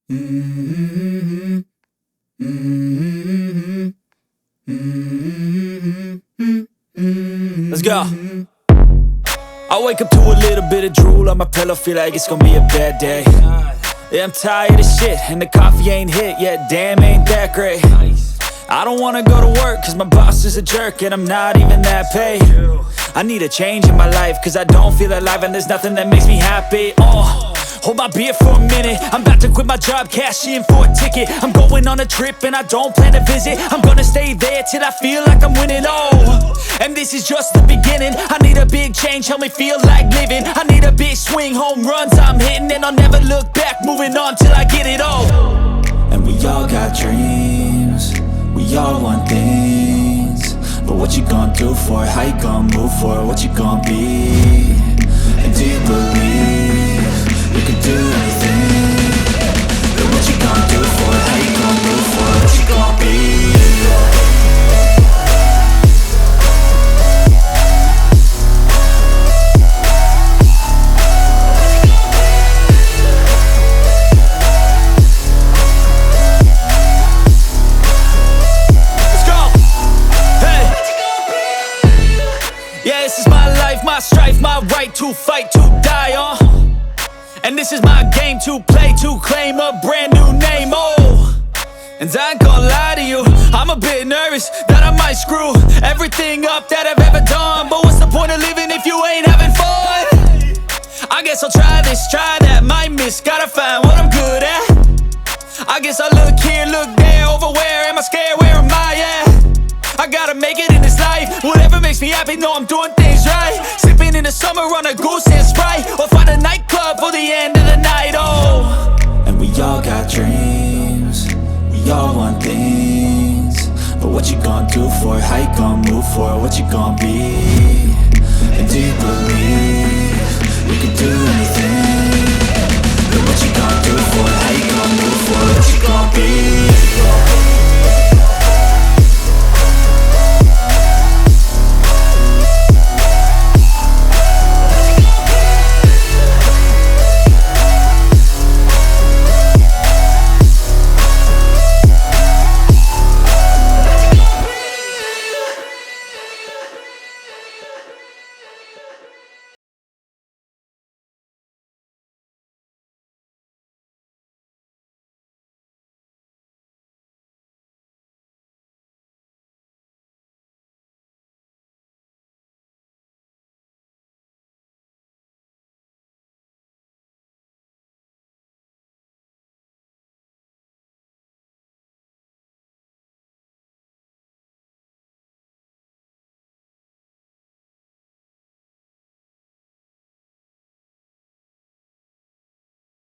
Mm-hmm. Mm-hmm. Mm-hmm. Let's go. I wake up to a little bit of drool on my pillow, feel like it's gonna be a bad day. Yeah, I'm tired of shit, and the coffee ain't hit yet, damn, ain't that great. I don't wanna go to work, cause my boss is a jerk, and I'm not even that paid. I need a change in my life, cause I don't feel alive, and there's nothing that makes me happy. Hold my beer for a minute, I'm about to quit my job, cash in for a ticket. I'm going on a trip and I don't plan to visit. I'm gonna stay there till I feel like I'm winning, and this is just the beginning. I need a big change, help me feel like living. I need a big swing, home runs I'm hitting, and I'll never look back, moving on till I get it all. And we all got dreams, we all want things, but what you gonna do for it? How you gonna move for it? What you gonna be? And do you believe you can do anything? But what you gonna do for it? How you gonna move for it? What you gonna be? Yeah, this is my life, my strife, my right to fight, to die on. And this is my game to play, to claim a brand new name, And I ain't gonna lie to you, I'm a bit nervous that I might screw everything up that I've ever done. But what's the point of living if you ain't having fun? I guess I'll try this, try that, might miss, gotta find what I'm good at. I guess I look here, look there, over where am I scared, where am I at? I gotta make it in this life, whatever makes me happy, know I'm doing things right. Sipping in the summer on a goose and Sprite, or find a nightclub for the end of the night, And we all got dreams, we all want things, but what you gonna do for it? How you gonna move for it? What you gonna be? And do you believe you can do anything? But what you gonna do?